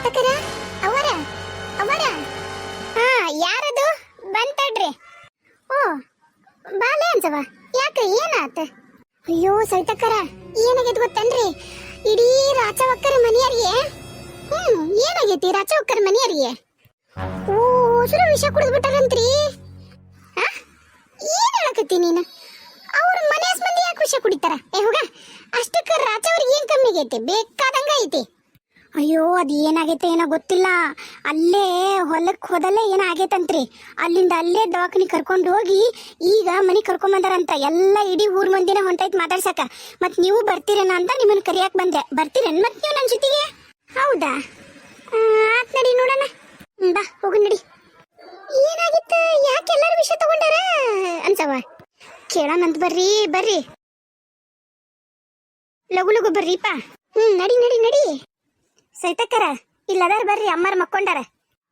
ಸೈತಕರ ಅವರ ಅವರ ಹಾ ಯಾರದು ಬಂತಡ್ರಿ. ಓ ಬಾಲೆ ಅನ್ಸವ ಯಾಕೆ ಏನಾತ? ಅಯ್ಯೋ ಸೈತಕರ ಏನಾಗೈತಿ ಗೊತ್ತನ್ರಿ, ಇಡೀ ರಾಚವಕ್ಕರ ಮನೆಯರಿಗೆ ಏನಾಗೈತಿ ರಾಚವಕ್ಕರ ಮನೆಯರಿಗೆ ಓ ಸುರ ವಿಷ ಕುಡಿದು ಬಿಟ್ಟಾರಂತ್ರಿ. ಏನ್ ಹೇಳಕತ್ತಿ ನೀನು? ಅವ್ರ ಮನೆ ಮಂದಿ ಯಾಕೆ ವಿಷ ಕುಡಿತಾರ? ಹೋಗ ಅಷ್ಟಕ್ಕ ರಾಚವ್ರಿಗೆ ಏನ್ ಕಮ್ಮಿ ಆಗೈತಿ? ಬೇಕಾದಂಗ ಐತಿ. ಅಯ್ಯೋ ಅದು ಏನಾಗೈತೆ ಏನೋ ಗೊತ್ತಿಲ್ಲ. ಅಲ್ಲೇ ಹೊಲಕ್ಕೆ ಹೋದಲ್ಲೇ ಏನಾಗೈತಂತ್ರಿ. ಅಲ್ಲಿಂದ ಅಲ್ಲೇ ದವಾಖಾನಿ ಕರ್ಕೊಂಡು ಹೋಗಿ ಈಗ ಮನೆ ಕರ್ಕೊಂಬಂದಾರಂತ. ಎಲ್ಲ ಇಡೀ ಊರ್ ಮಂದಿನ ಹೊಂಟೈತ್ ಮಾತಾಡ್ಸಕ. ಮತ್ ನೀವು ಬರ್ತೀರೇನ ಅಂತ ನಿಮ್ಮನ್ನ ಕರಿಯಾಕ್ ಬಂದೆ. ಬರ್ತೀರೇನ್ ಮತ್ ನೀವು ನನ್ನ ಜೊತೆಗೆ? ಹೌದಾ, ಆತ್ ನಡಿ ನೋಡೋಣ. ಬಾ ಹೋಗು ನಡಿ. ಏನಾಗಿತ್ತು? ಯಾಕೆ ಎಲ್ಲರೂ ವಿಷಯ ತಗೊಂಡಾರ ಅನ್ಸವ? ಕೇಳೋಣಂತ ಬರ್ರಿ ಬರ್ರಿ, ಲಗು ಲಗು ಬರ್ರಿಪ್ಪ. ನಡಿ ನಡಿ ನಡಿ. ಸೈತಕ್ಕರ ಇಲ್ಲದಾರ ಬರ್ರಿ, ಅಮ್ಮಾರ ಮಕ್ಕೊಂಡಾರ.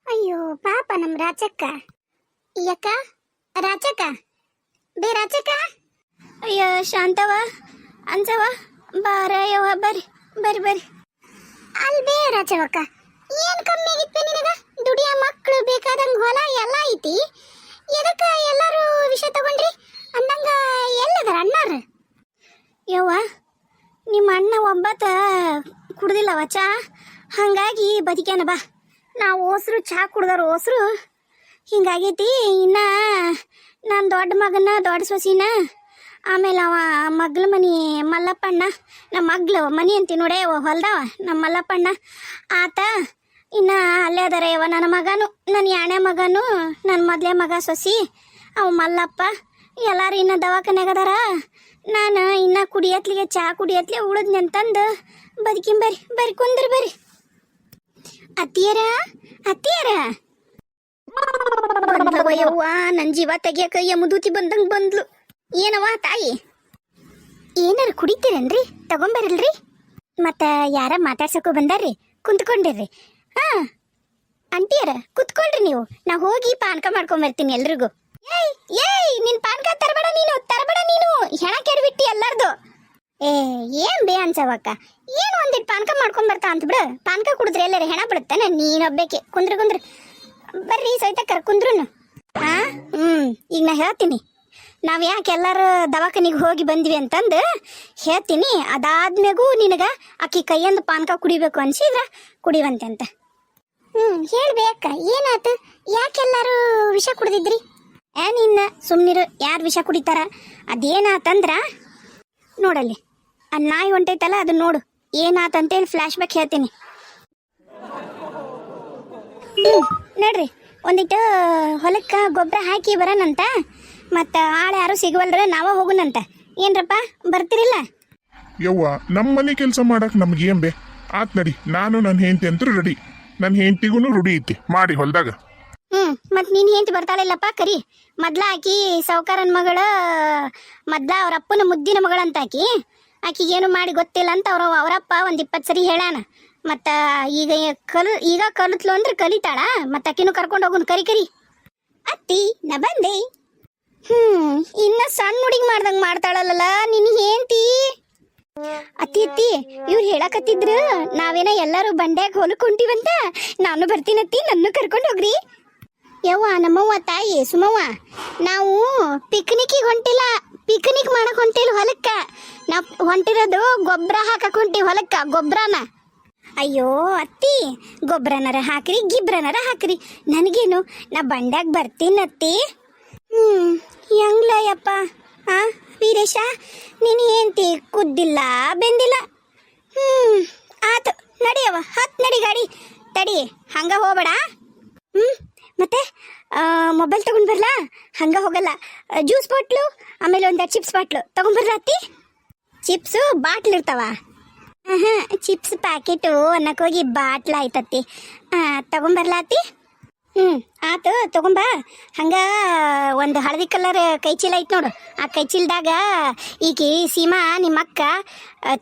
ಅಯ್ಯೋ ಪಾಪ ನಮ್ ರಾಚಕ್ಕ. ಯಕ್ಕ ರಾಚಕ್ಕ ಬೇ ರಾಚಕ್ಕ. ಅಯ್ಯೋ ಶಾಂತವ ಅನ್ಸವ ಬಾರ ಯವ್ವ ಬರ್ರಿ ಬರ್ರಿ ಬರ್ರಿ. ಅಲ್ ಬೇ ರಾಚವಕ್ಕ ಏನ್ ಕಮ್ಮಿ ಆಗಿತ್ತು ನಿನಗ? ದುಡಿಯ ಮಕ್ಕಳು ಬೇಕಾದಂಗ ಹೊಲ ಎಲ್ಲ ಐತಿ, ಎದಕ್ಕ ಎಲ್ಲಾರು ವಿಷ ತಗೊಂಡ್ರಿ ಅಂದಂಗ? ಎಲ್ಲದರ ಅಣ್ಣಾರ? ಯವ್ವ ನಿಮ್ಮ ಅಣ್ಣ ಒಬ್ಬತ ಕುಡ್ದಿಲ್ಲವ ಚಾ, ಹಂಗಾಗಿ ಬದುಕ್ಯಾನ ಬಾ. ನಾವು ಓಸ್ರು ಚಾ ಕುಡ್ದಾರ ಓಸ್ರು, ಹಿಂಗಾಗೈತಿ. ಇನ್ನ ನಾನು ದೊಡ್ಡ ಮಗನ ದೊಡ್ಡ ಸೊಸಿನ, ಆಮೇಲೆ ಅವ ಮಗ್ಳ ಮನಿ ಮಲ್ಲಪ್ಪಣ್ಣ, ನಮ್ಮ ಮಗ್ಳು ಮನಿ ಅಂತೀವಿ ನೋಡೇ ಹೊಲ್ದವ ನಮ್ಮ ಮಲ್ಲಪ್ಪಣ್ಣ ಆತ. ಇನ್ನು ಅಲ್ಲೇ ಅದಾರ ಯವ ನನ್ನ ಮಗನು, ನನ್ನ ಯಾಣೆ ಮಗನು, ನನ್ನ ಮೊದಲೇ ಮಗ ಸೊಸಿ ಅವ ಮಲ್ಲಪ್ಪ, ಎಲ್ಲಾರು ಇನ್ನು ದವಾಖಾನ್ಯಾಗ ಅದಾರ. ನಾನು ಇನ್ನು ಕುಡಿಯತ್ಲಿಗೆ ಚಾ ಕುಡಿಯತ್ಲಿಗೆ ಉಳಿದ್ನಿ ಅಂತಂದು ಬದುಕಿನ್. ಬರ್ರಿ ಬರ್ರಿ ಕುಂದ್ರಿ ಬರ್ರಿ. ಅತ್ತಿಯರ ಅತ್ತಿಯರ ಯವ್ವ ನನ್ನ ಜೀವ ತೆಗಿಯಕ ಯಮದೂತಿ ಬಂದಂಗ ಬಂದ್ಲು. ಏನವ ತಾಯಿ ಏನಾರು ಕುಡಿತೀರೇನ್ರಿ? ತಗೊಂಬರಲ್ರಿ. ಮತ್ತ ಯಾರ ಮಾತಾಡ್ಸಕ್ಕೂ ಬಂದಾರ್ರಿ, ಕುಂತ್ಕೊಂಡಿರ್ರಿ. ಅಂಟಿಯರ ಕುತ್ಕೊಳ್ರಿ ನೀವು, ನಾ ಹೋಗಿ ಪಾನಕ ಮಾಡ್ಕೊಂಬರ್ತೀನಿ ಎಲ್ರಿಗೂ. ಏಯ್ ಏಯ್ ನಿನ್ ಪಾನಕ ತರಬೇಡ ನೀನು, ತರಬೇಡ ನೀನು, ಹೆಣ ಕೆಡಬಿಟ್ಟಿ ಎಲ್ಲಾರ್ದು. ಏನ್ ಬೇ ಅನ್ಸವಕ್ಕ, ಏನು ಒಂದಿಟ್ಟು ಪಾನಕ ಮಾಡ್ಕೊಂಬರ್ತಾ ಅಂತ ಬಿಡು. ಪಾನಕ ಕುಡಿದ್ರೆ ಎಲ್ಲರೂ ಹೆಣ ಬಿಡುತ್ತಾನೆ, ನೀನೊಬ್ಬೇಕೆ. ಕುಂದ್ರಿ ಕುಂದ್ರಿ ಬರ್ರಿ ಸೈತಕ್ಕರ ಕುಂದ್ರುನು. ಈಗ ನಾ ಹೇಳ್ತೀನಿ, ನಾವು ಯಾಕೆ ಎಲ್ಲರೂ ದವಾಖಾನಿಗೆ ಹೋಗಿ ಬಂದ್ವಿ ಅಂತಂದು ಹೇಳ್ತೀನಿ. ಅದಾದ್ಮೇಗೂ ನಿನಗ ಆಕಿ ಕೈಯಂದು ಪಾನಕ ಕುಡಿಬೇಕು ಅನ್ಸಿದ್ರ ಕುಡಿವಂತೆ ಅಂತ. ಹೇಳ್ಬೇಕ ಏನಾತು? ಯಾಕೆಲ್ಲರೂ ವಿಷ ಕುಡ್ದಿದ್ರಿ? ನಿನ್ನ ಸುಮ್ನಿರು, ಯಾರು ವಿಷ ಕುಡಿತಾರ? ಅದೇನಾತಂದ್ರ ನೋಡಲ್ಲಿ ಆ ನಾಯಿ ಹೊಂಟೈತಲ್ಲ ಅದನ್ನ ನೋಡು, ಏನಾತಂತೇಳಿ ಫ್ಲಾಶ್ ಬ್ಯಾಕ್ ಹೇಳ್ತೀನಿ. ನೋಡ್ರಿ ಒಂದಿಟ್ಟು ಹೊಲಕ್ಕೆ ಗೊಬ್ಬರ ಹಾಕಿ ಬರೋಣಂತ, ಮತ್ತು ಆಳು ಯಾರು ಸಿಗವಲ್ರ, ನಾವ ಹೋಗುನಂತ. ಏನ್ರಪ್ಪ ಬರ್ತಿರಿಲ್ಲ? ಯವ್ವ ನಮ್ಮ ಮನೆ ಕೆಲಸ ಮಾಡಕ್ ನಮ್ಗೇನ್ ಬೇ ಆತ್ ನಡಿ. ನಾನು ನನ್ನ ಹೆಂಡತಿ ಅಂತೂ ರೆಡಿ, ನನ್ನ ಹೆಂಡತಿಗೂ ರೂಢಿ ಐತಿ ಮಾಡಿ ಹೊಲ್ದಾಗ. ಮತ್ ನೀನ್ ಹೆಂಡತಿ ಬರ್ತಾಳಿಲ್ಲಪ್ಪ ಕರಿ. ಮೊದ್ಲ ಆಕಿ ಸಾವ್ಕಾರನ್ ಮಗಳ, ಮೊದ್ಲ ಅವ್ರ ಅಪ್ಪನ ಮುದ್ದಿನ ಮಗಳಂತ ಆಕಿಗೇನು ಮಾಡಿ ಗೊತ್ತಿಲ್ಲ ಅಂತ ಅವರಪ್ಪ ಒಂದ್ 20 ಸರಿ ಹೇಳಾನ. ಮತ್ತ ಈಗ ಕಲಿತ್ಲು ಅಂದ್ರೆ ಕಲಿತಾಳ. ಮತ್ತ ಆಕಿನೂ ಕರ್ಕೊಂಡು ಹೋಗುನ್ ಕರಿ ಕರಿ. ಅತ್ತಿ ನಾ ಬಂದೆ. ಇನ್ನ ಸಣ್ಣ ಹುಡುಗಿ ಮಾಡ್ದಂಗ ಮಾಡ್ತಾಳಲ್ಲ ನಿನ್ ಹೆಂಡತಿ. ಅತ್ತಿ ಅತ್ತಿ ಇವ್ರು ಹೇಳಕತ್ತಿದ್ರು ನಾವೇನ ಎಲ್ಲಾರು ಬಂಡ್ಯಾಗ ಹೊಲಕ್ ಹೊಂಟಿವಂತ, ನಾನು ಬರ್ತೀನತ್ತಿ, ನನ್ನ ಕರ್ಕೊಂಡು ಹೋಗ್ರಿ. ಯವ್ವ ನಮ್ಮವ್ವ ತಾಯಿ ಸುಮವ್ವ, ನಾವು ಪಿಕ್ನಿಕ್ಕಿಗೆ ಹೊಂಟಿಲ್ಲ, ಪಿಕ್ನಿಕ್ ಮಾಡಕ್ ಹೊಂಟಿಲ್ಲ ಹೊಲಕ್ಕ. ನಾವು ಹೊಂಟಿರೋದು ಗೊಬ್ಬರ ಹಾಕಕ್ ಹೊಂಟಿ ಹೊಲಕ್ಕ, ಗೊಬ್ಬರನ. ಅಯ್ಯೋ ಅತ್ತಿ ಗೊಬ್ಬರನರ ಹಾಕ್ರಿ ಗಿಬ್ರನರ ಹಾಕ್ರಿ, ನನಗೇನು, ನಾ ಬಂಡ್ಯಾಗ ಬರ್ತೀನತ್ತಿ. ಹೆಂಗ್ಲ ಯಪ್ಪ ವೀರೇಶ, ನೀನು ಹೆಂಡ್ತಿ ಕುದ್ದಿಲ್ಲ ಬೆಂದಿಲ್ಲ. ಆತು ನಡಿಯವ, ಹತ್ ನಡಿ ಗಾಡಿ. ತಡಿ ಹಂಗ ಹೋಗ್ಬೇಡ. ಮತ್ತೆ ಮೊಬೈಲ್ ತಗೊಂಡ್ ಬರ್ಲಾ? ಹಂಗ ಹೋಗಲ್ಲ. ಜ್ಯೂಸ್ ಬಾಟ್ಲು ಆಮೇಲೆ ಒಂದು ಚಿಪ್ಸ್ ಬಾಟ್ಲು ತಗೊಂಡ್ಬರ್ಲಾ ಅತ್ತಿ? ಚಿಪ್ಸು ಬಾಟ್ಲ್ ಇರ್ತಾವ? ಚಿಪ್ಸ್ ಪ್ಯಾಕೆಟು ಅನ್ನಕ್ಕೋಗಿ ಬಾಟ್ಲ ಆಯ್ತತ್ತಿ. ತಗೊಂಬರ್ಲಾ ಅತ್ತಿ? ಆತು ತಗೊಂಬ. ಹಂಗ ಒಂದು ಹಳದಿ ಕಲರ್ ಕೈಚೀಲ ಐತೆ ನೋಡು, ಆ ಕೈಚೀಲದಾಗ ಈಕಿ ಸೀಮಾ ನಿಮ್ಮಕ್ಕ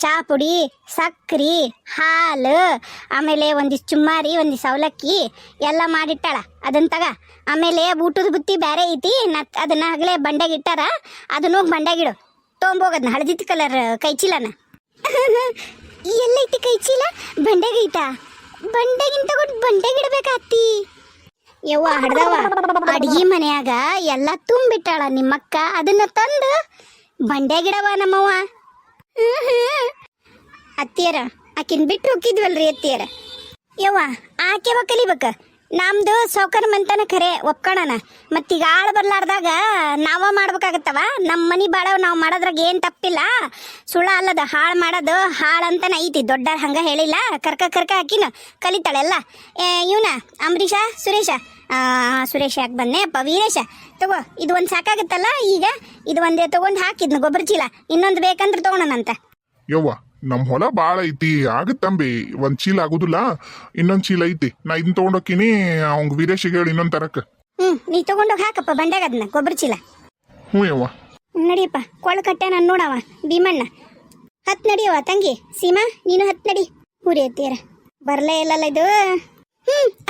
ಚಾ ಪುಡಿ, ಸಕ್ರೆ, ಹಾಲು, ಆಮೇಲೆ ಒಂದಿಷ್ಟು ಚುಮ್ಮಾರಿ, ಒಂದಿಷ್ಟು ಅವಲಕ್ಕಿ ಎಲ್ಲ ಮಾಡಿಟ್ಟಾಳ, ಅದನ್ನ ತಗ. ಆಮೇಲೆ ಊಟದ ಬುತ್ತಿ ಬೇರೆ ಐತಿ, ಅದನ್ನ ಆಗಲೇ ಬಂಡ್ಯಾಗ ಇಟ್ಟಾರ, ಅದನ್ನ ಹೋಗಿ ಬಂಡ್ಯಾಗಿಡು. ತೊಗೊಂಬೋಗದ್ನ ಹಳದಿ ಕಲರ್ ಕೈಚೀಲನ. ಎಲ್ಲೈತಿ ಕೈಚೀಲ? ಬಂಡ್ಯಾಗ ಐತಾ? ಬಂಡೆಗಿಂತ ತಗೊಂಡು ಬಂಡೆಗಿಡ್ಬೇಕ ಅತ್ತಿ. ಯವ್ವ ಹಡ್ದವ ಅಡ್ಗಿ ಮನ್ಯಾಗ ಎಲ್ಲ ತುಂಬಿಟ್ಟಾಳ ನಿಮ್ಮಕ್ಕ, ಅದನ್ನ ತಂದು ಬಂಡೆಗಿಡವ ನಮ್ಮವ್ವ. ಅತ್ತಿಯರ ಆಕಿನ್ ಬಿಟ್ಟು ಹೋಗಿದ್ವಲ್ರಿ ಅತ್ತಿಯರ. ಯವ್ವ ಆಕೆವ ಕಲಿಬೇಕ, ನಮ್ದು ಸೌಕರ್ ಮಂತನ ಖರೆ ಒಪ್ಕೊಳ್ಳೋಣ. ಮತ್ತೀಗ ಆಳು ಬರ್ಲಾರ್ದಾಗ ನಾವ ಮಾಡ್ಬೇಕಾಗತ್ತವ. ನಮ್ಮ ಮನಿ ಬಾಳ ನಾವು ಮಾಡೋದ್ರಾಗ ಏನ್ ತಪ್ಪಿಲ್ಲ, ಸುಳ್ಳ ಅಲ್ಲದ ಹಾಳು ಮಾಡೋದು ಹಾಳಂತನ ಐತಿ. ದೊಡ್ಡ ಹಂಗ ಹೇಳಿಲ್ಲ, ಕರ್ಕ ಹಾಕಿನ ಕಲಿತಾಳೆಲ್ಲ. ಇವನ ಅಂಬರೀಷ ಸುರೇಶ ಯಾಕೆ ಬಂದೆ ಅಪ್ಪ, ವೀರೇಶ ತಗೋ, ಇದು ಒಂದು ಸಾಕಾಗತ್ತಲ್ಲ. ಈಗ ಇದು ಒಂದೇ ತಗೊಂಡು ಹಾಕಿದ್ನು ಗೊಬ್ಬರ ಚೀಲ, ಇನ್ನೊಂದು ಬೇಕಂದ್ರೆ ತಗೋಣನಂತ. ಯವ್ವ ನಮ್ ಹೊಲ ಬಾಳ ಐತಿ, ಆಗತ್ತಂಬಿ. ಒಂದ್ ಚೀಲ ಆಗುದಿಲ್ಲ, ಇನ್ನೊಂದ್ ಚೀಲ ಐತಿ. ನಾ ಇದನ್ನ ತಗೊಂಡೋಕಿನಿ, ಅವಂಗ ವೀರೇಶಿಗೆ ಹೇಳಿ ಇನ್ನೊಂದ್ ತರಕ್. ನೀ ತಗೊಂಡೋಗಿ ಹಾಕಪ್ಪ ಬಂಡ್ಯಾಗ ಅದನ್ನ ಗೊಬ್ಬರ ಚೀಲ. ಹ್ಞೂ ಯವ್ವ. ನಡಿಯಪ್ಪ, ಕೊಳ ಕಟ್ಟೆ ನಾನು ನೋಡವ ಭೀಮಣ್ಣ. ಹತ್ ನಡಿಯವ ತಂಗಿ ಸೀಮಾ, ನೀನು ಹತ್ ನಡಿ. ಹುರಿ ಅತ್ತೀರ ಬರ್ಲೇ ಇಲ್ಲಲ್ಲ ಇದು.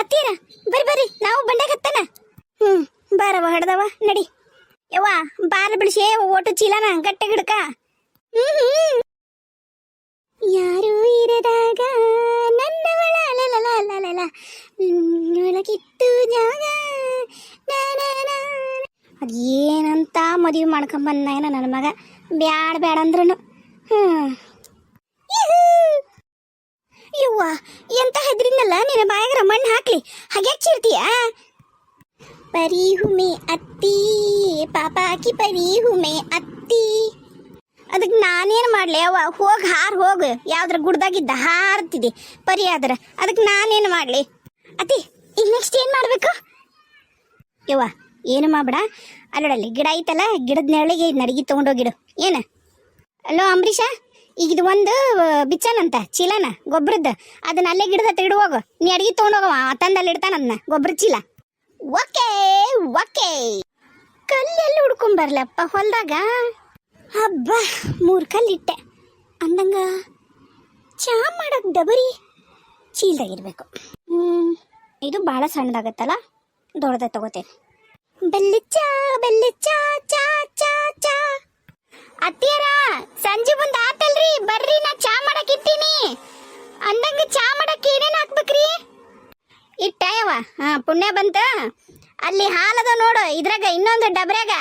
ಅತ್ತೀರ ಬರ್ರಿ ನಾವು ಬಂಡ್ಯಾಗ ಹತ್ತನ. ಬಾರವ ಹಡ್ದವ ನಡಿ. ಯವ್ವ ಬಾರ ಬಿಡಿಸಿ ಓಟು ಚೀಲನ ಗಟ್ಟೆ ಗಿಡಕ. ಯಾರು ಇರದಾಗ ನನ್ನವಳ ಒಳಗಿತ್ತು ಜಾಗ. ಅದೇನಂತ ಮದುವೆ ಮಾಡ್ಕೊಂಬಂದ ಏನೋ ನನ್ನ ಮಗ. ಬ್ಯಾಡ ಅಂದ್ರೂ ಯವ್ವ ಎಂತ ಹೆದ್ರಿನಲ್ಲ, ನಿನ್ನ ಬಾಯಾಗ್ರ ಮಣ್ಣು ಹಾಕ್ಲಿ ಹಾಗ್ಯಾಕೆ ಚೀರ್ತೀಯ? ಪರಿ ಹುಮೆ ಅತ್ತಿ ಪಾಪಾಕಿ ಪರಿ ಹುಮೆ ಅತ್ತಿ. ಅದಕ್ಕೆ ನಾನೇನು ಮಾಡಲಿ ಅವ್ವ? ಹೋಗಿ ಹೋಗು, ಯಾವ್ದ್ರ ಗುಡ್ದಾಗಿದ್ದ ಹಾರ್ತಿದ್ದೆ ಪರಿ ಆದ್ರ. ಅದಕ್ಕೆ ನಾನೇನು ಮಾಡಲಿ ಅತ್ತಿ? ಈಗ ನೆಕ್ಸ್ಟ್ ಏನು ಮಾಡಬೇಕು ಯವ್ವ? ಏನು ಮಾಡ್ಬೇಡ, ಅಲ್ಲೊಡಲ್ಲಿ ಗಿಡ ಐತಲ್ಲ, ಗಿಡದ ನೆರಳಿಗೆ ನಡಗಿ ತೊಗೊಂಡೋಗಿಡು. ಏನು ಅಲ್ಲೋ ಅಂಬರೀಷ, ಈಗ ಇದು ಒಂದು ಬಿಚ್ಚನಂತ ಚೀಲನ ಗೊಬ್ಬರದ್ದು, ಅದನ್ನ ಅಲ್ಲೇ ಗಿಡದ ಹತ್ರ ಇಡುವಾಗ ನೀ ಅಡಿಗೆ ತೊಗೊಂಡೋಗವ, ತಂದಲ್ಲಿ ಇಡ್ತಾನ ಅದನ್ನ ಗೊಬ್ಬರ ಚೀಲ. Okay okay. ಕಲ್ಲೆಲ್ಲಿ ಹುಡ್ಕೊಂಬರ್ಲಪ್ಪ ಹೊಲ್ದಾಗ? ಹಬ್ಬ 3 ಕಲ್ಲಿಟ್ಟೆ ಅಂದಂಗ ಚಾ ಮಾಡಕ್ ಡಬರಿ ಚೀಲ್ದಾಗಿರ್ಬೇಕು. ಇದು ಭಾಳ ಸಣ್ಣದಾಗತ್ತಲ್ಲ, ದೊಡ್ಡದ ತಗೋತೇನೆ. ಬೆಲ್ಲಿಚ್ಚ ಚಾ ಚಾ ಚಾ. ಅತ್ತಿಯರ ಸಂಜೆ ಮುಂದೆ ಆತಲ್ರಿ, ಬರ್ರಿ ನಾ ಚಾ ಮಾಡಕ್ ಇಟ್ಟೀನಿ. ಅಂದಂಗ ಚಾ ಮಾಡಕ್ ಏನೇನು ಹಾಕ್ಬೇಕ್ರಿ? ಇಟ್ಟಯವ ಪುಣ್ಯ ಬಂತ. ಅಲ್ಲಿ ಹಾಲದ ನೋಡು, ಇದ್ರಾಗ ಇನ್ನೊಂದು ಡಬ್ರ್ಯಾಗ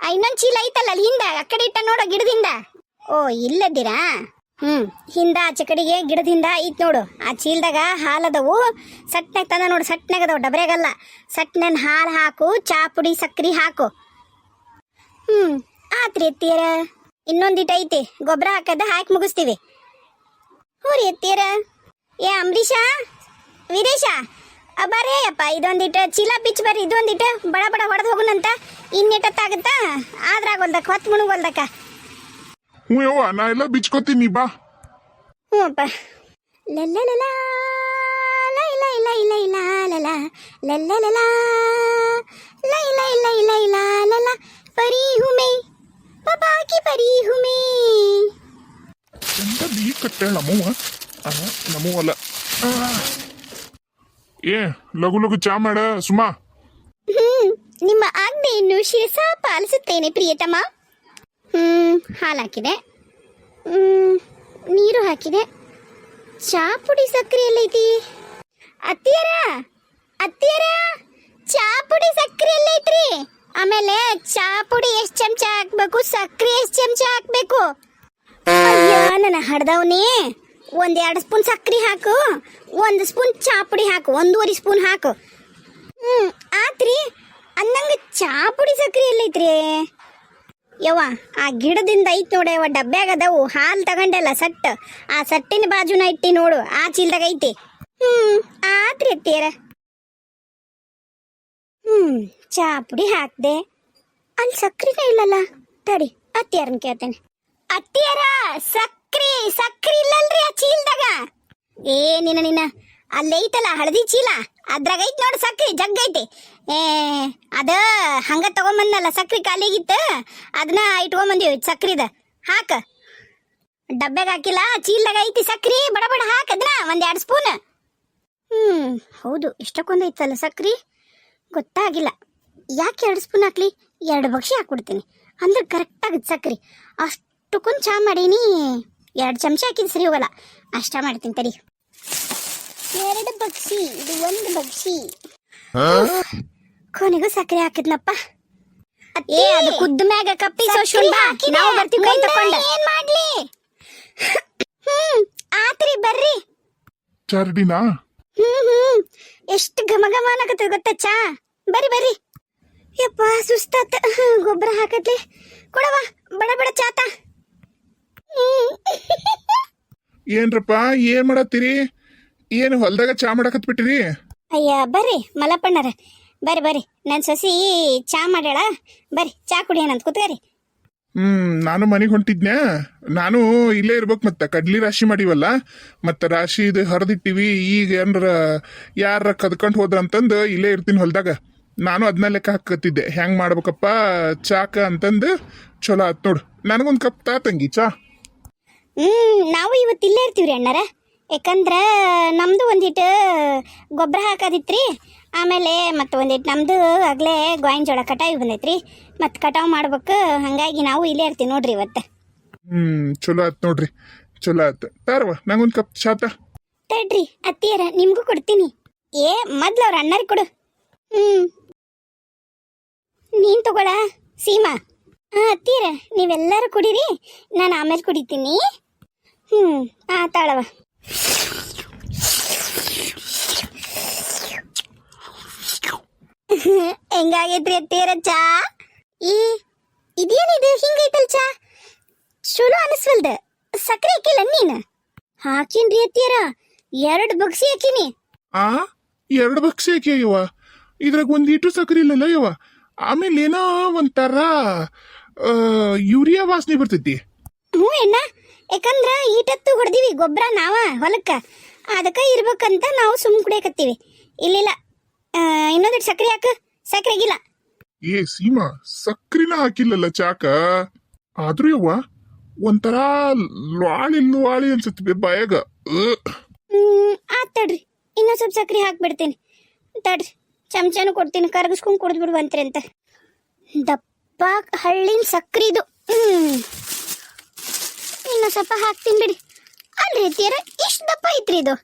ಇನ್ನೊಂದು ಚೀಲ ಐತಲ್ಲ ಅಲ್ಲಿ ಹಿಂದ, ಆ ಕಡೆ ಇಟ್ಟ ನೋಡು ಗಿಡದಿಂದ. ಓ ಇಲ್ಲದಿರಾ? ಹಿಂದ ಆಚೆ ಕಡೆಗೆ ಗಿಡದಿಂದ ಐತ್ ನೋಡು. ಆ ಚೀಲದಾಗ ಹಾಲದವು ಸಟ್ನಾಗ ತಂದ ನೋಡು, ಸಟ್ನಾಗದವು ಡಬ್ರ್ಯಾಗಲ್ಲ. ಸಟ್ನನ್ ಹಾಲು ಹಾಕು, ಚಾ ಪುಡಿ ಸಕ್ರಿ ಹಾಕು. ಆತ್ರಿ ಎತ್ತೀರ. ಇನ್ನೊಂದಿಟ್ಟು ಐತಿ, ಗೊಬ್ಬರ ಹಾಕದ ಹಾಕಿ ಮುಗಿಸ್ತೀವಿ. ಹ್ಞೂ ರೀ ಎತ್ತೀರ. ಏ ಅಂಬರೀಷ ವೀರೇಶ ಬರ್ರಿ ಅಪ್ಪ, ಇದೊಂದಿಟ್ಟು ಚೀಲ ಬಿಚ್ಚ ಬರ್ರಿ. ಇದೊಂದಿಟ್ಟು ಬಡ ಹೊಡೆದು ಹೋಗುನಂತ. ಇನ್ನೆಟ್ಟತ್ತಾಗತ್ತಾ ಆದ್ರಾಗೋಲ್ದಕ್ಕ ಹೊತ್ತು ಮುಳುಗೋಲ್ದಕ್ಕ. ಹ್ಞೂ ಯವ್ವ, ನಾ ಎಲ್ಲ ಬಿಚ್ಕೋತೀನಿ, ಬಾ. ಹ್ಞೂ ಅಪ್ಪ. ಲಲ್ಲ ಪರಿ ಹುಮೆ ಪಾಪಾಕಿ ಪರಿ ಹುಮೆ. ಎಂತ ಬೀ ಕಟ್ಟೇಳ ನಮ್ಮವ್ವ. ನಮ್ಮವಲ್ಲ. ಏ ಲಗು ಚಾ ಮಾಡ ಸುಮಾ. ನಿಮ್ಮ ಆಜ್ಞೆಯನ್ನು ಶಿರಸ ಪಾಲಿಸುತ್ತೇನೆ ಪ್ರಿಯತಮ. ಹಾಲು ಹಾಕಿದೆ, ನೀರು ಹಾಕಿದೆ, ಚಾ ಪುಡಿ ಸಕ್ಕರೆ ಎಲ್ಲೈತಿ? ಅತ್ತಿಯರ ಚಾ ಪುಡಿ ಸಕ್ಕರೆ ಎಲ್ಲೈತ್ರಿ? ಆಮೇಲೆ ಚಾ ಪುಡಿ ಎಷ್ಟು ಚಮಚ ಹಾಕ್ಬೇಕು, ಸಕ್ಕರೆ ಎಷ್ಟು ಚಮಚ ಹಾಕ್ಬೇಕು? ಅಯ್ಯ ನನ್ನ ಹಡ್ದವನೇ, 1-2 ಸ್ಪೂನ್ ಸಕ್ಕರೆ ಹಾಕು, 1 ಸ್ಪೂನ್ ಚಾ ಪುಡಿ ಹಾಕು, 1.5 ಸ್ಪೂನ್ ಹಾಕು. ಆತ್ರಿ. ಅಂದಂಗ ಚಾ ಪುಡಿ ಸಕ್ಕರೆ ಎಲ್ಲೈತ್ರಿ? ಯವ್ವ ಆ ಗಿಡದಿಂದ ಐತ್ ನೋಡಿ ಯವ್ವ, ಡಬ್ಬ್ಯಾಗ ಅದಾವು. ಹಾಲು ತಗೊಂಡೆಲ್ಲ ಸಟ್, ಆ ಸಟ್ಟಿನ ಬಾಜುನ ಇಟ್ಟಿ ನೋಡು, ಆ ಚೀಲ್ದಾಗ ಐತಿ. ಆತ್ರಿ ಅತ್ತಿಯರ. ಚಾ ಪುಡಿ ಹಾಕ್ದೆ, ಅಲ್ಲಿ ಸಕ್ರಿನೇ ಇಲ್ಲಲ್ಲ. ತಡಿ ಅತ್ತಿಯರನ್ ಕೇಳ್ತೇನೆ. ಅತ್ತಿಯರ ಸಕ್ರಿ ಇಲ್ಲಲ್ರಿ ಆ ಚೀಲ್ದಾಗ? ಏ ನಿನ್ನ ಅಲ್ಲೈತಲ್ಲ ಹಳದಿ ಚೀಲ, ಅದ್ರಾಗ ಐತಿ ನೋಡು ಸಕ್ರಿ, ಜಗ್ ಐತಿ. ಅದ ಹಂಗ ತಗೊಂಬಂದಲ್ಲ, ಸಕ್ರಿ ಖಾಲಿಗಿತ್ತು, ಅದನ್ನ ಇಟ್ಕೊಂಬಂದಿವಿ ಸಕ್ರಿದ. ಹಾಕ, ಡಬ್ಬ್ಯಾಗ ಹಾಕಿಲ್ಲ, ಚೀಲ್ದಾಗ ಐತಿ ಸಕ್ರಿ. ಬಡ ಹಾಕ ಅದನ್ನ 1-2 ಸ್ಪೂನ್. ಹೌದು, ಇಷ್ಟಕ್ಕೊಂದು ಐತಲ್ಲ ಸಕ್ರಿ, ಗೊತ್ತಾಗಿಲ್ಲ. ಯಾಕೆ 2 ಸ್ಪೂನ್ ಹಾಕ್ಲಿ? 2 ಬಕ್ಷಿ ಹಾಕ್ಬಿಡ್ತೀನಿ ಅಂದ್ರೆ ಕರೆಕ್ಟ್ ಆಗುತ್ತೆ ಸಕ್ರಿ. ಅಷ್ಟಕ್ಕೊಂದು ಚಾ ಮಾಡೀನಿ, 2 ಚಮಚ ಹಾಕಿದ್ ಸರಿ ಹೋಗಲ್ಲ. ಅಷ್ಟ ಮಾಡ್ತೀನಿ ತಡಿ. 2 ಬಗ್ಸಿ ಇದು ಒಂದು ಬಗ್ಸಿ ಕೊನೆಗೂ ಸಕ್ಕರೆ ಹಾಕಿದ್ನಪ್ಪ. ಏ ಅದು ಕುದ್ದ ಮ್ಯಾಗ ಕಪ್ಪಿ ಸೋಶುಂಡ ನಾವು ಬರ್ತೀವಿ ಕೈ ತಕೊಂಡ. ಏನ್ ಮಾಡ್ಲಿ? ಆತ್ರಿ ಬರ್ರಿ. ಚಾರಡಿನಾ ಎಷ್ಟು ಘಮ ಘಮ ಅನ್ನಕತ್ತದ ಗೊತ್ತಾ ಚಾ. ಬರ್ರಿ ಬರ್ರಿ. ಯಪ್ಪ ಸುಸ್ತಾತ. ಗೊಬ್ಬರ ಹಾಕತ್ಲಿ ಕೊಡವ ಬಡ ಬಡ ಚಾತ. ಏನ್ರಪ್ಪ ಏನ್ ಮಾಡತ್ತೀರಿ? ಏನು ಹೊಲ್ದಾಗ ಚಾ ಮಾಡಕತ್ ಬಿಟ್ಟಿರಿ? ಅಯ್ಯ ಬರ್ರಿ ಮಲಪ್ಪಣ್ಣರ ಬರ್ರಿ ಬರ್ರಿ. ನನ್ನ ಸೊಸಿ ಚಾ ಮಾಡ್ಯಾಳ, ಬರ್ರಿ ಚಾ ಕುಡಿಯೋಣಂತ ಕೂತ್ಕರಿ. ನಾನು ಮನೆಗೆ ಹೊಂಟಿದ್ನ್ಯಾ. ನಾನು ಇಲ್ಲೇ ಇರ್ಬೇಕು. ಮತ್ತೆ ಕಡ್ಲಿ ರಾಶಿ ಮಾಡಿವಲ್ಲ, ಮತ್ತೆ ರಾಶಿ ಇದು ಹರಿದಿಟ್ಟಿವಿ. ಈಗ ಏನ್ರ ಯಾರ ಕದ್ಕೊಂಡು ಹೋದ್ರ ಅಂತಂದು ಇಲ್ಲೇ ಇರ್ತೀನಿ ಹೊಲ್ದಾಗ. ನಾನು ಅದನ್ನ ಲೆಕ್ಕ ಹಾಕತ್ತಿದ್ದೆ ಹೆಂಗ್ ಮಾಡ್ಬೇಕಪ್ಪ ಚಾಕ ಅಂತಂದು. ಚಲೋ ಆತ್ ನೋಡು. ನನಗೊಂದು ಕಪ್ ತಾ ತಂಗಿ ಚಾ. ನಾವು ಇವತ್ತು ಇಲ್ಲೇ ಇರ್ತೀವ್ರಿ ಅಣ್ಣರ. ಯಾಕಂದ್ರೆ ನಮ್ದು ಒಂದಿಟ್ಟು ಗೊಬ್ಬರ ಹಾಕೋದಿತ್ರಿ. ಆಮೇಲೆ ಮತ್ತೆ ಒಂದಿಟ್ಟು ನಮ್ದು ಆಗ್ಲೇ ಗೋವಿನ ಜೋಳ ಕಟಾವಿ ಬಂದೈತ್ರಿ. ಮತ್ತೆ ಕಟಾವು ಮಾಡ್ಬೇಕು. ಹಂಗಾಗಿ ನಾವು ಇಲ್ಲೇ ಇರ್ತೀವಿ ನೋಡ್ರಿ ಇವತ್ತು. ಚಲೋ ಆತ್ ನೋಡ್ರಿ, ಚಲೋ ಆತ್. ತಾರವ ನಂಗೊಂದು ಕಪ್ ಚಾ ತಾ. ತಡ್ರಿ ಅತ್ತಿಯರ ನಿಮ್ಗೂ ಕೊಡ್ತೀನಿ. ಏ ಮೊದ್ಲು ಅವ್ರ ಅಣ್ಣರಿಗೆ ಕೊಡು. ನೀನ್ ತಗೊಳ ಸೀಮಾ. ಅತ್ತಿಯರ ನೀವೆಲ್ಲರೂ ಕುಡೀರಿ, ನಾನು ಆಮೇಲೆ ಕುಡಿತೀನಿ. ತಾಳವ. ಹೆಂಗಾಗೈತ್ರಿ ಅತ್ತಿಯರ ಚಾ? ಇದೇನಿದು ಹಿಂಗೈತಲ್ ಚಾ? ಚಲೋ ಅನಿಸ್ವಲ್ದ. ಸಕ್ಕರೆ ಹಾಕಿಲ್ಲ ನೀನು? ಹಾಕಿನ್ರಿ ಅತ್ತಿಯರ, 2 ಬಗ್ಸಿ ಹಾಕಿನಿ. 2 ಬಕ್ಸಿ ಹಾಕಿ ಅಯ್ಯವ. ಇದ್ರಾಗ ಒಂದ್ ಈಟು ಸಕ್ಕರೆ ಇಲ್ಲಲ್ಲ ಯವ್ವ. ಆಮೇಲೆ ಏನೋ ಒಂಥರ ಯೂರಿಯಾ ವಾಸನೆ ಬರ್ತೈತಿ. ಅಣ್ಣ, ಯಾಕಂದ್ರ ಈಟತ್ತು ಹೊಡೆದಿವಿ ಗೊಬ್ಬರ ನಾವ ಹೊಲಕ್ಕ, ಅದಕ್ಕೆ ಇರ್ಬೇಕಂತ ನಾವು ಸುಮ್ ಕುಡಿಯಕತ್ತೀವಿ. ಇಲ್ಲ ಇನ್ನೊಂದಿಟ್ಟು ಸಕ್ಕರೆ ಹಾಕು. ಸಕ್ಕರೆ ಆಗಿಲ್ಲ. ಏ ಸೀಮಾ, ಸಕ್ರಿನ ಹಾಕಿಲ್ಲಲ್ಲ ಚಾಕ. ಆದ್ರೂ ಯವ್ವ ಒಂಥರ ಲಾಳಿ ಅನ್ಸತ್ತಿ ಬಾಯಾಗ. ಆತ್ ತಡ್ರಿ, ಇನ್ನೊಂದ್ ಸ್ವಲ್ಪ ಸಕ್ಕರೆ ಹಾಕ್ಬಿಡ್ತೀನಿ. ತಡ್ರಿ ಚಮಚನೂ ಕೊಡ್ತೀನಿ, ಕರಗಿಸ್ಕೊಂಡ್ ಕುಡಿದು ಬಿಡುವಂತ್ರಿ ಅಂತ. ದಪ್ಪ ಹಳ್ಳಿನ ಸಕ್ರಿದು. ಇನ್ನೊಂದ್ ಸ್ವಲ್ಪ ಹಾಕ್ತೀನಿ ಬಿಡಿ. ಅಲ್ರಿ ಅತ್ತಿಯರ, ಇಷ್ಟು ದಪ್ಪ ಐತ್ರಿ ಇದು.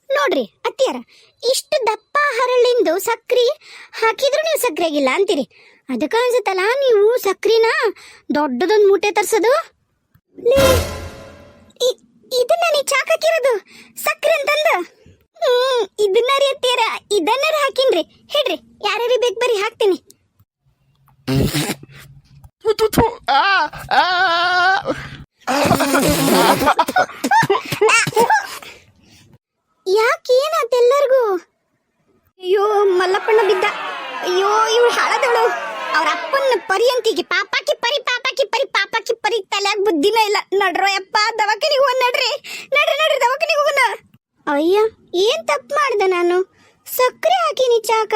ನೋಡ್ರಿ ಅತ್ತಿಯರ, ಇಷ್ಟು ದಪ್ಪ ಹರಳಿಂದು ಸಕ್ರಿ ಹಾಕಿದ್ರು ನೀವು ಸಕ್ರೆ ಆಗಿಲ್ಲ ಅಂತೀರಿ. ಅದಕ್ಕೆ ಅನ್ಸತ್ತಲ್ಲ ನೀವು ಸಕ್ರಿನ ದೊಡ್ಡದೊಂದು ಮೂಟೆ ತರ್ಸೋದು. ಇದನ್ನ ನೀ ಚಾಕ್ ಹಾಕಿರೋದು ಸಕ್ರೆ ಅಂತಂದು. ಇದನ್ನ ರೀ ಅತ್ತಿಯರ, ಇದನ್ನ ಹಾಕಿನ್ರಿ. ಹೇಳ್ರಿ ಯಾರ್ಯಾರಿ ಬೇಕು ಬರ್ರಿ ಹಾಕ್ತೀನಿ. ಯಾಕೆ ಏನಾತ ಎಲ್ಲರಿಗೂ? ಅಯ್ಯೋ ಮಲ್ಲಪ್ಪಣ್ಣ ಬಿದ್ದ. ಅಯ್ಯೋ ಇವಳು ಹಾಳದವಳು. ಅವ್ರ ಅಪ್ಪನ ಪರಿಯಂತಿಗೆ ಪಾಪಾಕಿ ಪರಿ ತಲೆಯಾಗ ಬುದ್ಧಿನ ಇಲ್ಲ. ನಡ್ರೋ ಯಪ್ಪ ದವಾಖಾನಿಗೆ ಹೋಗೋಣ. ನಡ್ರಿ ದವಾಖಾನಿಗೆ ಹೋಗೋಣ. ಅಯ್ಯ ಏನ್ ತಪ್ಪು ಮಾಡ್ದೆ ನಾನು? ಸಕ್ಕರೆ ಹಾಕಿನಿ ಚಾಕ.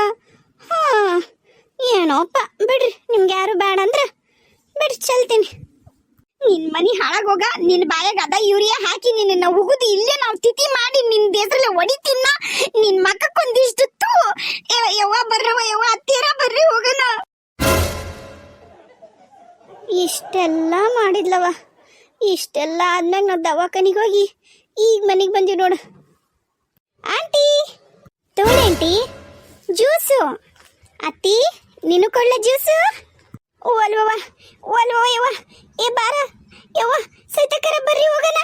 ಏನೋಪ್ಪ ಬಿಡ್ರಿ, ನಿಮ್ಗೆ ಯಾರು ಬೇಡ ಅಂದ್ರೆ ಬಿಡ್ರಿ ಚಲ್ತೀನಿ. ನಿನ್ ಮನಿ ಹಾಳಾಗೋಗ, ನಿನ್ ಬಾಯಾಗ ಅದ ಯೂರಿಯಾ ಹಾಕಿ ನಿನ್ನ ಉಗುದು ಇಲ್ಲೇ ನಾವು ತಿಥಿ ಮಾಡಿ ನಿನ್ ದೇಸರಲ್ಲೇ ಹೊಡಿತೀನ. ನಿನ್ ಮಕ್ಕಕ್ಕೊಂದಿಷ್ಟು ಯವ್ವ ಬರ್ರವ ಯವ್ವ ಅತ್ತಿಯರ ಬರ್ರಿ ಹೋಗೋಣ. ಇಷ್ಟೆಲ್ಲ ಮಾಡಿದ್ಲವ. ಇಷ್ಟೆಲ್ಲ ಆದ್ಮ್ಯಾಗ ನಾವು ದವಾಖಾನಿಗೆ ಹೋಗಿ ಈಗ ಮನೆಗೆ ಬಂದೀವಿ ನೋಡು. ಆಂಟಿ ತೋಳಿ ಆಂಟಿ ಜ್ಯೂಸು. ಅತ್ತಿ ನೀನು ಕೊಳ್ಳ ಜ್ಯೂಸು. ಓಲ್ವವ ಯವ್ವ. ಏ ಬಾರ ಯವ್ವ ಸೈತಕರ ಬರ್ರಿ ಹೋಗೋಣ.